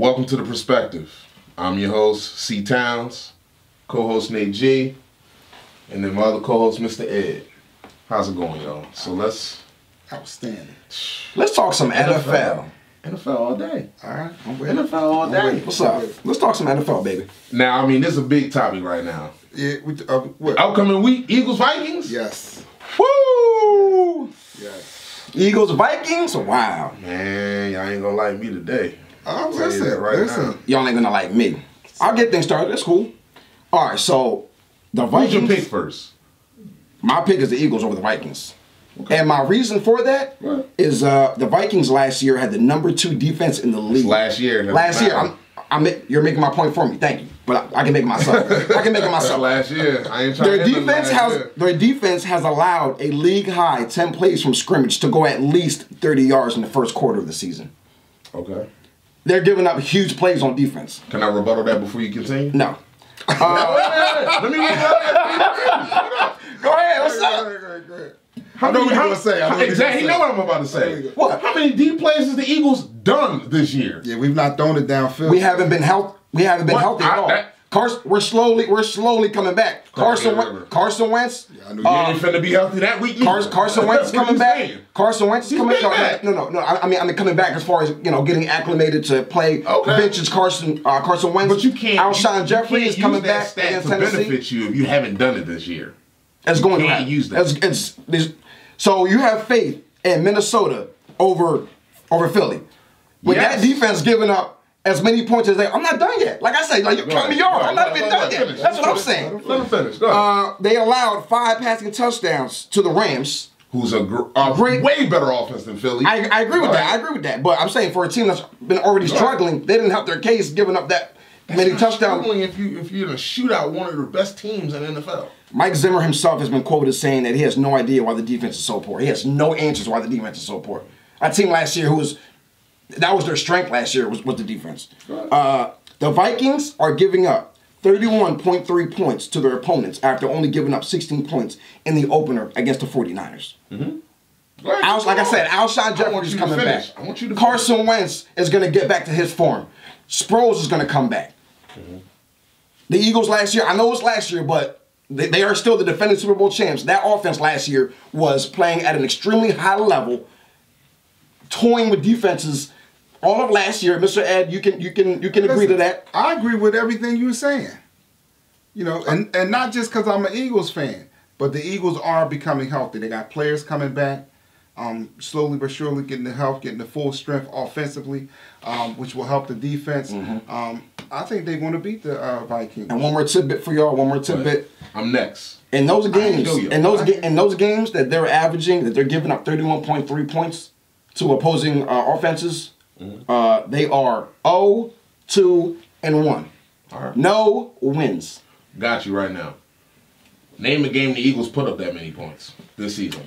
Welcome to The Perspective. I'm your host, C. Towns, co-host Nate G, and then my other co-host, Mr. Ed. How's it going, y'all? So let's... Outstanding. Let's talk some NFL. NFL all day. All right. NFL all day. What's up? Let's talk some NFL, baby. Now, I mean, this is a big topic right now. Yeah. What? Upcoming week, Eagles, Vikings? Yes. Woo! Yes. Eagles, Vikings? Wow. Man, y'all ain't gonna like me today. Oh, Tell you that listen. now. Y'all ain't gonna like me. I'll get things started. That's cool. All right, so the Who's Vikings. your pick first? My pick is the Eagles over the Vikings. Okay. And my reason for that is the Vikings last year had the #2 defense in the league. Last year. You're making my point for me. Thank you. But I can make it myself. I can make it myself. Last year. I ain't trying to Their defense has allowed a league-high 10 plays from scrimmage to go at least 30 yards in the first quarter of the season. Okay. They're giving up huge plays on defense. Can I rebuttal that before you continue? No. Let me Go ahead. What's up? Go ahead. I know what you're going to say. Exactly. He know what I'm about to say. What? How many deep plays has the Eagles done this year? Yeah, we've not thrown it downfield. We haven't been healthy. We haven't been healthy at all. We're slowly coming back. Carson Wentz. Yeah, I knew you ain't finna be healthy that week. Carson Wentz is coming back. Carson Wentz is coming back. No. I mean coming back as far as getting acclimated to play vintage Carson Wentz. But you can't. Alshon Jeffrey is coming back stat against to Tennessee. benefit you if you haven't done it this year. It's going to use that. So you have faith in Minnesota over Philly. With that defense giving up as many points as I'm not done yet. Like I said, you're cutting me off. I'm not even done yet. That's what I'm saying. Let him finish. Go ahead. They allowed 5 passing touchdowns to the Rams. Who's a way better offense than Philly. I agree with that. I agree with that. But I'm saying for a team that's been already struggling, they didn't help their case giving up that many touchdowns. Struggling if you're in a shootout, one of the best teams in the NFL. Mike Zimmer himself has been quoted as saying that he has no idea why the defense is so poor. He has no answers why the defense is so poor. That team last year, that was their strength last year, was the defense. The Vikings are giving up 31.3 points to their opponents after only giving up 16 points in the opener against the 49ers. Mm-hmm. Like I said, Alshon Jeffrey is coming back. I want you to Carson Wentz is going to get back to his form. Sproles is going to come back. Mm-hmm. The Eagles last year, I know it's last year, but they are still the defending Super Bowl champs. That offense last year was playing at an extremely high level, toying with defenses all of last year. Mr. Ed, you can agree to that. I agree with everything you were saying. And not just because I'm an Eagles fan, but the Eagles are becoming healthy. They got players coming back, slowly but surely getting the health, getting the full strength offensively, which will help the defense. Mm-hmm. I think they're going to beat the Vikings. And one more tidbit for y'all. One more tidbit. I'm next. In those games, games that they're averaging, that they're giving up 31.3 points to opposing offenses, they are 0-2-1. All right. No wins. Got you right now. Name a game the Eagles put up that many points this season.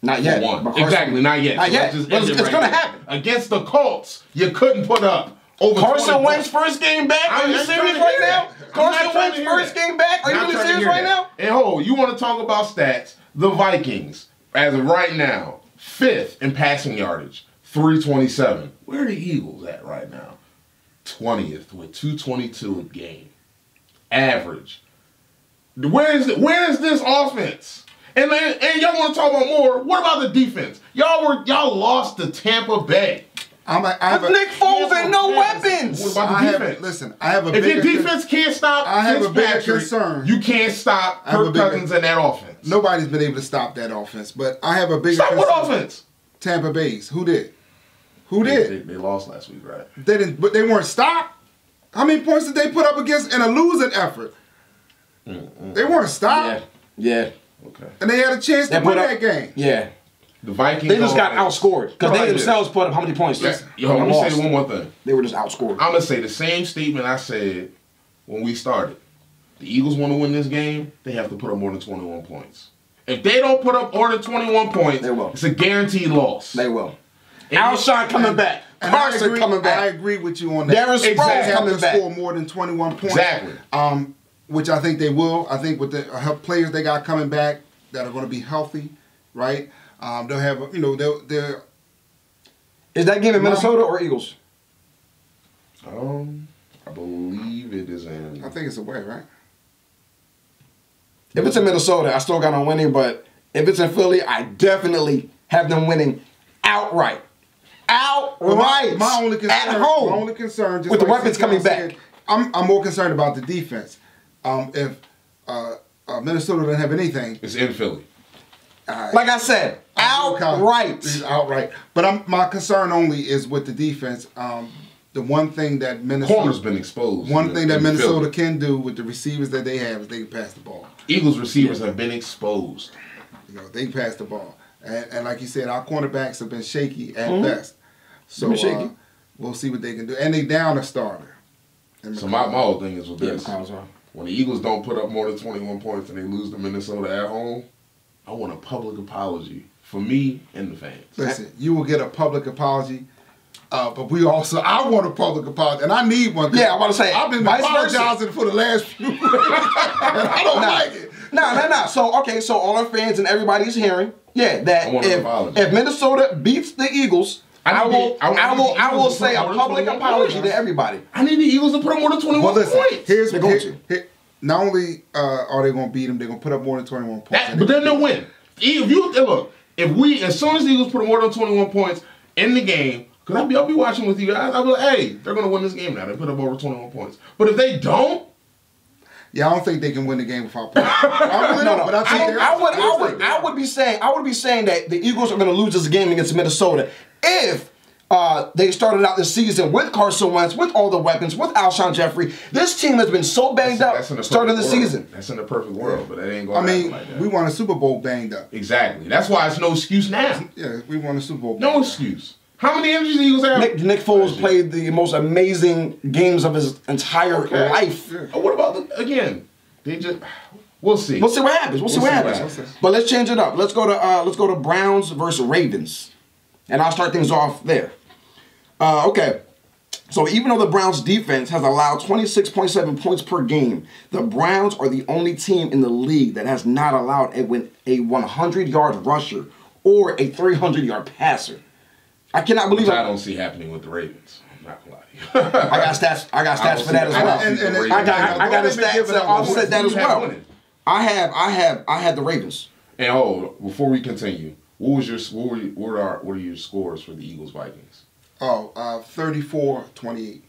Not yet. Exactly, not yet. Not yet. It's going to happen. Against the Colts, you couldn't put up over Carson Wentz's first game back? Are you serious right now? Carson Wentz's first game back? Are you really serious right now? And you want to talk about stats? The Vikings, as of right now, 5th in passing yardage, 327. Where are the Eagles at right now? 20th with 222 a game. Average. Where is this offense? And y'all want to talk about more? What about the defense? Y'all lost to Tampa Bay. Nick Foles and no weapons. What about the defense? Listen, I have a if your defense can't stop concern. You can't stop Kirk Cousins and that offense. Nobody's been able to stop that offense, but I have a bigger stop concern. What offense? Tampa Bay's. Who did? They lost last week, right? They didn't, but they weren't stopped. How many points did they put up against in a losing effort? They weren't stopped. Yeah. Okay. And they had a chance to win that game. Yeah. The Vikings. They just got outscored because they themselves put up how many points? Let me say one more thing. They were just outscored. I'm gonna say the same statement I said when we started. The Eagles want to win this game. They have to put up more than 21 points. If they don't put up more than 21 points, they will. It's a guaranteed loss. They will. Alshon coming back. Carson coming back. I agree with you on that. Darren Sproles coming back. Score more than 21 points. Exactly. Which I think they will. I think with the players they got coming back that are going to be healthy, right? They'll have, they're. Is that game in Minnesota or Eagles? I believe it is in. I think it's away, right? If it's in Minnesota, I still got them winning, but if it's in Philly, I definitely have them winning outright. Outright. My only concern, at home. My only concern, just with the like weapons coming back. I'm more concerned about the defense. If Minnesota doesn't have anything, It's in Philly. Like I said, outright. Outright. But my concern only is with the defense. The one thing that Minnesota Corner's been exposed. One thing that in Minnesota Philly. can do with the receivers that they have is they can pass the ball. Eagles receivers have been exposed. You know, they can pass the ball. And like you said, our cornerbacks have been shaky at best. So shaky. We'll see what they can do. And they down a starter. So my whole thing is with this. Yeah, when the Eagles don't put up more than 21 points and they lose to Minnesota at home, I want a public apology for me and the fans. Listen, you will get a public apology. But I want a public apology, and I need one. Yeah, I want to say, I've been vice apologizing for the last few weeks, and I don't like it. No. So all our fans and everybody's hearing, that if Minnesota beats the Eagles, I will say a public apology to everybody. I need the Eagles to put up more than 21 points. Not only are they going to beat them, they're going to put up more than 21 points. But then they'll win. As soon as the Eagles put up more than 21 points in the game, because I'll be watching with you guys, I'll be like, hey, they're going to win this game now. They put up over 21 points. But if they don't, I don't think they can win the game without points. I would be saying that the Eagles are going to lose this game against Minnesota if they started out the season with Carson Wentz, with all the weapons, with Alshon Jeffrey. This team has been so banged up starting the season. That's in the perfect world, but that ain't going to happen like that. We won a Super Bowl banged up. Exactly. That's why it's no excuse now. Yeah, we won a Super Bowl. No excuse. How many injuries the Eagles have? Nick Foles played the most amazing games of his entire life. Yeah. What about we'll see. We'll see what happens. We'll see what happens. But let's change it up. Let's go to Browns versus Ravens, and I'll start things off there. Okay. So even though the Browns defense has allowed 26.7 points per game, the Browns are the only team in the league that has not allowed a 100-yard rusher or a 300-yard passer. I cannot believe I don't see happening with the Ravens. I'm not gonna lie to you. I got stats for that as well. I got the stats to offset that as well. I had the Ravens. And before we continue, what are your scores for the Eagles Vikings? 34-28.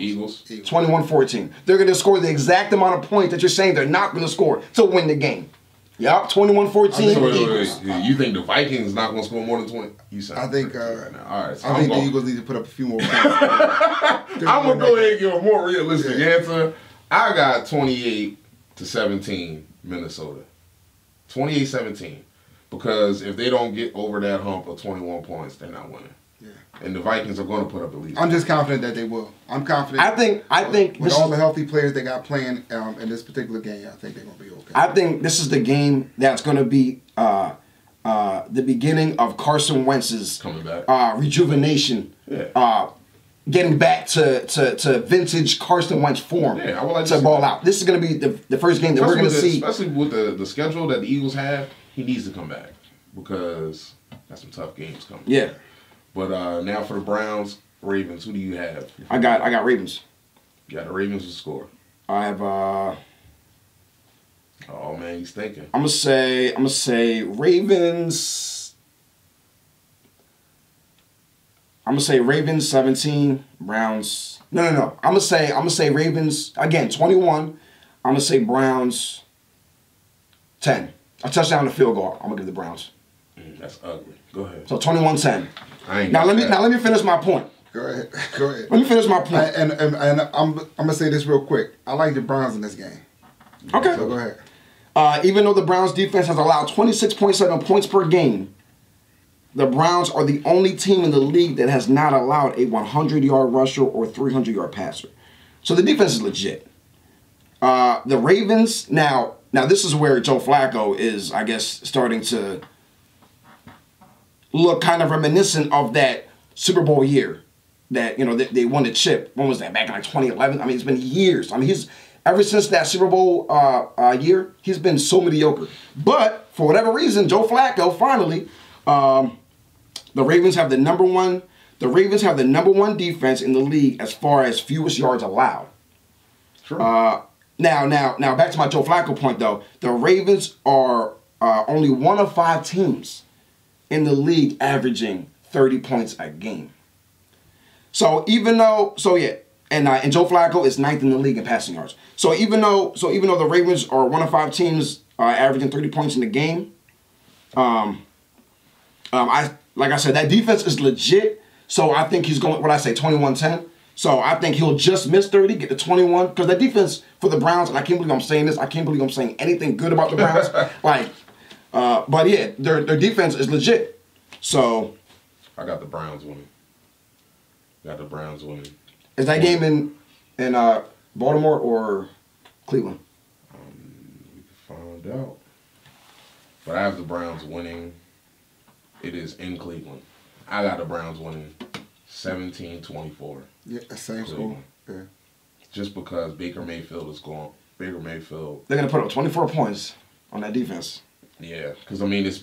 Eagles. 21-14. They're going to score the exact amount of points that you're saying they're not going to score to win the game. Yep, 21-14. Wait. You think the Vikings not going to score more than 20? I think right now. All right, so I think the Eagles need to put up a few more points. I'm going to go ahead and give a more realistic answer. I got 28-17 Minnesota. 28-17. Because if they don't get over that hump of 21 points, they're not winning. Yeah. And the Vikings are going to put up at least. I'm just confident that they will. I'm confident. I think with all the healthy players they got playing in this particular game, I think they're going to be okay. I think this is the game that's going to be the beginning of Carson Wentz's coming back rejuvenation. Yeah. Getting back to vintage Carson Wentz form. Yeah, I would like to ball out. This is going to be the first game that we're going to see. Especially with the schedule that the Eagles have, he needs to come back because that's some tough games coming. Yeah. But now for the Browns, Ravens, who do you have? I got Ravens. You got the Ravens to score. I have oh man, he's thinking. I'm gonna say Ravens. I'm gonna say Ravens 17, Browns. No. I'm gonna say Ravens again 21. I'm gonna say Browns 10. A touchdown and a field goal. I'm gonna give the Browns. That's ugly. Go ahead. So 21-10. Now let me finish my point. Go ahead. Let me finish my point. And I'm gonna say this real quick. I like the Browns in this game. Okay. So go ahead. Even though the Browns defense has allowed 26.7 points per game, the Browns are the only team in the league that has not allowed a 100-yard rusher or 300-yard passer. So the defense is legit. The Ravens, now this is where Joe Flacco is, I guess, starting to look kind of reminiscent of that Super Bowl year that, they won the chip. When was that? Back in like 2011? I mean, it's been years. I mean, ever since that Super Bowl year, he's been so mediocre. But for whatever reason, Joe Flacco finally, the Ravens have the number one The Ravens have the #1 defense in the league as far as fewest yards allowed. True. Now, back to my Joe Flacco point, though. The Ravens are only one of 5 teams in the league averaging 30 points a game. So even though, and Joe Flacco is 9th in the league in passing yards. So even though the Ravens are one of 5 teams averaging 30 points in the game, like I said, that defense is legit. So I think he's going, 21-10. So I think he'll just miss 30, get to 21. Because that defense for the Browns, and I can't believe I'm saying this, I can't believe I'm saying anything good about the Browns. But yeah, their defense is legit. So I got the Browns winning. Is that game in Baltimore or Cleveland? We can find out. But I have the Browns winning. It is in Cleveland. I got the Browns winning 17-24. Yeah, same score. Yeah. Just because Baker Mayfield is going. Baker Mayfield. They're gonna put up 24 points on that defense. Yeah, because I mean it's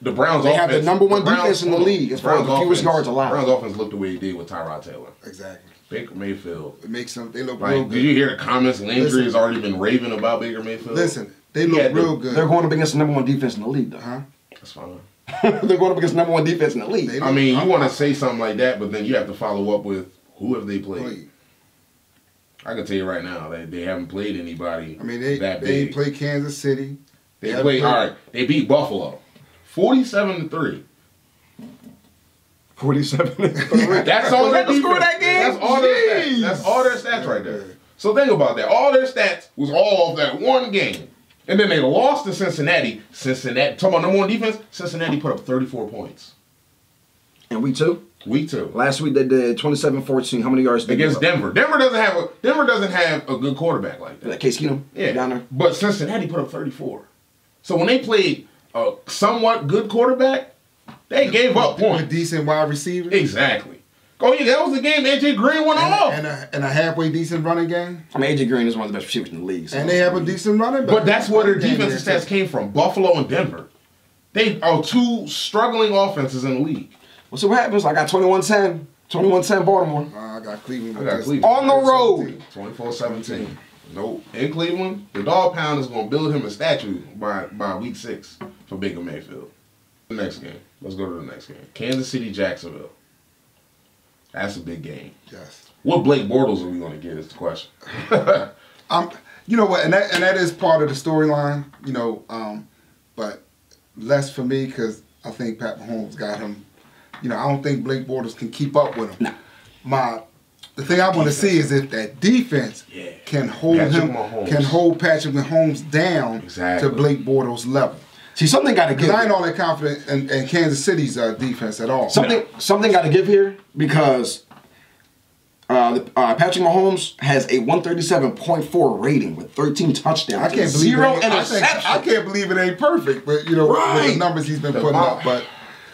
the Browns. They have the #1 defense in the league as far as the fewest yards allowed. Browns offense looked the way it did with Tyrod Taylor. Exactly. Baker Mayfield. It makes them. They look like, real good. did you hear the comments? Landry has already been raving about Baker Mayfield. Listen, they look real good. They're going up against the #1 defense in the league, though. Huh? That's fine. They're going up against the #1 defense in the league. I mean, you want to say something like that, but then you have to follow up with who have they played. I can tell you right now, they haven't played anybody. I mean, they big. ain't played Kansas City. They played. All right, they beat Buffalo, 47-3. 47-3. That's all their the score of that game. That's all their stats. That's all their stats right there. So think about that. All their stats was all of that one game. And then they lost to Cincinnati. Talking about #1 defense, Cincinnati put up 34 points. And week 2? Week 2. Last week they did 27-14. How many yards did against Denver? Denver doesn't have a good quarterback like that. Like Case Keenum? Yeah. Down there. But Cincinnati put up 34. So when they played a somewhat good quarterback, they gave up points. A decent wide receiver. Exactly. Oh yeah, that was the game AJ Green went off. And a halfway decent running game. I mean, AJ Green is one of the best receivers in the league. So. And they have a decent running back. But that's where their defensive stats came from. Buffalo and Denver. They are 2 struggling offenses in the league. Well, so what happens? I got 21-10. 21-10 Baltimore. I got Cleveland. On the road. 24-17. Nope. In Cleveland, the dog pound is going to build him a statue by week 6 for Baker Mayfield. The next game. Let's go to the next game. Kansas City, Jacksonville. That's a big game. Yes. What Blake Bortles are we going to get is the question. You know what, and that is part of the storyline, but less for me because I think Pat Mahomes got him. I don't think Blake Bortles can keep up with him. Nah. The thing I want to see is if that defense can hold Patrick Mahomes down to Blake Bortles' level. See, something got to give. Because I ain't all that confident in Kansas City's defense at all. Something got to give here because Patrick Mahomes has a 137.4 rating with 13 touchdowns. I can't believe 0 interceptions. I can't believe it ain't perfect, but with the numbers he's been putting up. But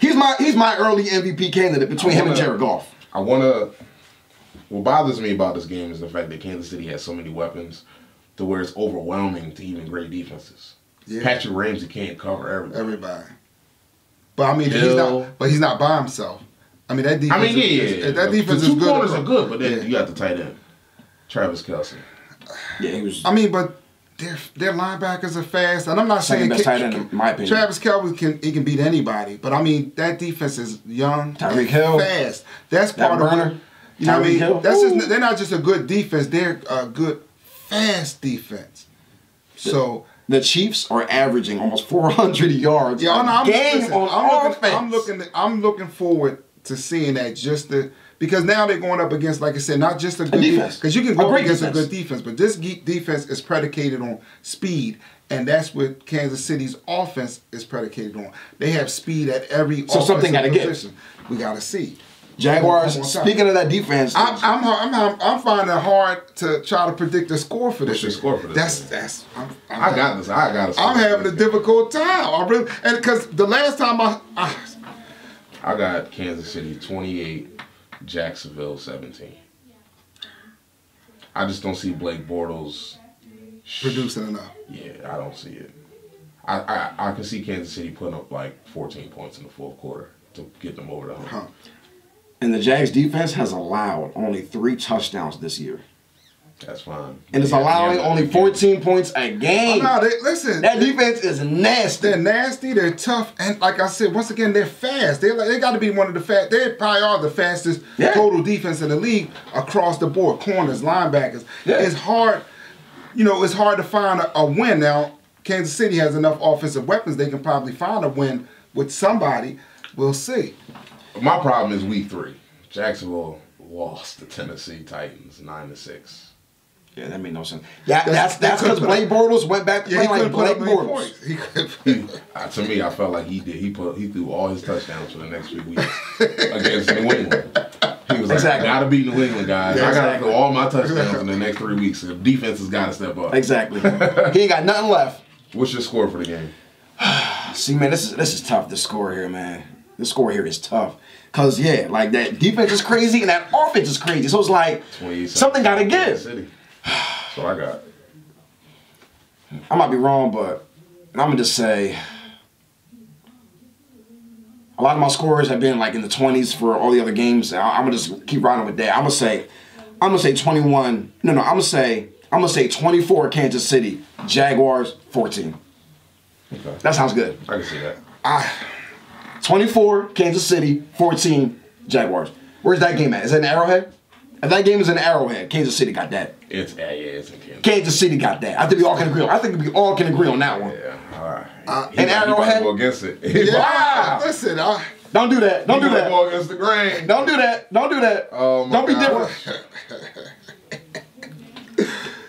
he's my early MVP candidate between him and Jared Goff. What bothers me about this game is the fact that Kansas City has so many weapons to where it's overwhelming to even great defenses. Yeah. Patrick Ramsey can't cover everybody. But I mean, he's not by himself. I mean, that defense. That defense is good. The 2 corners are good, but then you got the tight end, Travis Kelce. Yeah, he was. I mean, but their linebackers are fast, and I'm not saying best tight end in my opinion. Travis Kelce can beat anybody, but I mean that defense is young, Tyreek Hill, fast. That's part of it. You know what I mean? Hill. They're not just a good defense; they're a good, fast defense. So. The Chiefs are averaging almost 400 yards I'm looking forward to seeing that because now they're going up against, like I said, not just a good defense. Because you can go up against a good defense, but this defense is predicated on speed, and that's what Kansas City's offense is predicated on. They have speed at every something got to position. We got to see. Jaguars. Speaking of that defense, I'm finding it hard to try to predict the score for this. What's your score for this? I got this. I'm having a difficult time. And because the last time I got Kansas City 28, Jacksonville 17. I just don't see Blake Bortles producing enough. Yeah, I don't see it. I can see Kansas City putting up like 14 points in the fourth quarter to get them over the hump. And the Jags defense has allowed only 3 touchdowns this year. That's fine. And it's allowing only 14 points a game. Oh, no, listen. That defense is nasty. They're nasty. They're tough. And like I said, once again, they're fast. They got to be one of the fast. They probably are the fastest total defense in the league across the board. Corners, linebackers. Yeah. It's hard. You know, it's hard to find a win. Now, Kansas City has enough offensive weapons. They can probably find a win with somebody. We'll see. My problem is week 3. Jacksonville lost the Tennessee Titans 9-6. Yeah, that made no sense. That's because Blake Bortles went back to playing like Blake Bortles. To me, I felt like he did. He threw all his touchdowns for the next 3 weeks against New England. He was like, I got to beat New England, guys. I got to throw all my touchdowns in the next 3 weeks. The defense has got to step up. Exactly. He ain't got nothing left. What's your score for the game? See, man, this is tough, this score here, man. The score here is tough. Because, yeah, like that defense is crazy and that offense is crazy. So it's like something got to give. That's what I got. I might be wrong, but I'm going to just say a lot of my scores have been like in the 20s for all the other games. I'm going to just keep riding with that. I'm going to say 21. No, I'm going to say 24 Kansas City, Jaguars 14. Okay. That sounds good. I can see that. 24 Kansas City, 14 Jaguars. Where's that game at? Is it in Arrowhead? If that game is in Arrowhead, Kansas City got that. It's in Kansas. Kansas City got that. I think we all can agree. I think we all can agree on that one. Yeah, all right. And Arrowhead. Go against it. Wow. Listen, don't do that. Don't do that. Go against the grain. Don't do that. Don't do that. Don't be different.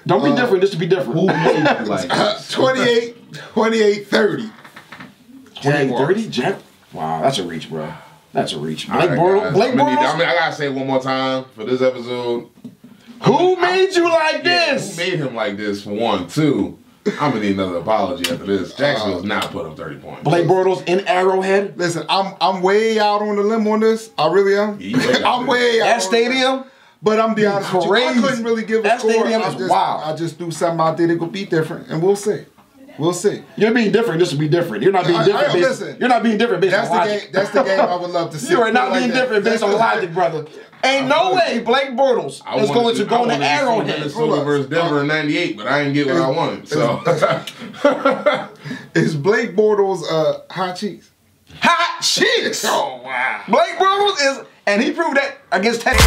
Don't be different just to be different. Who made you like this? 28-30. 28-30? Jack? Wow, that's a reach, bro. That's a reach. Blake Bortles? I gotta say it one more time for this episode. Who made you like this? Who made him like this for 1, 2? I'm gonna need another apology after this. Jacksonville's not put up 30 points. Blake Bortles in Arrowhead? Listen, I'm way out on the limb on this. I really am. I'm way out. That stadium? But I'm be honest with you, I couldn't really give a score. Stadium is wild. I just threw something out there that could be different, and we'll see. We'll see. You're being different just to be different. You're not being different. You're not being different based on logic. That's the game I would love to see. You are not being different based on logic, brother. Ain't no way Blake Bortles is going to go in the Arrowhead. Minnesota versus Denver in '98, but I didn't get what I wanted. So, is Blake Bortles hot cheese? Hot cheese. Oh wow. Blake Bortles is, and he proved that against Texas.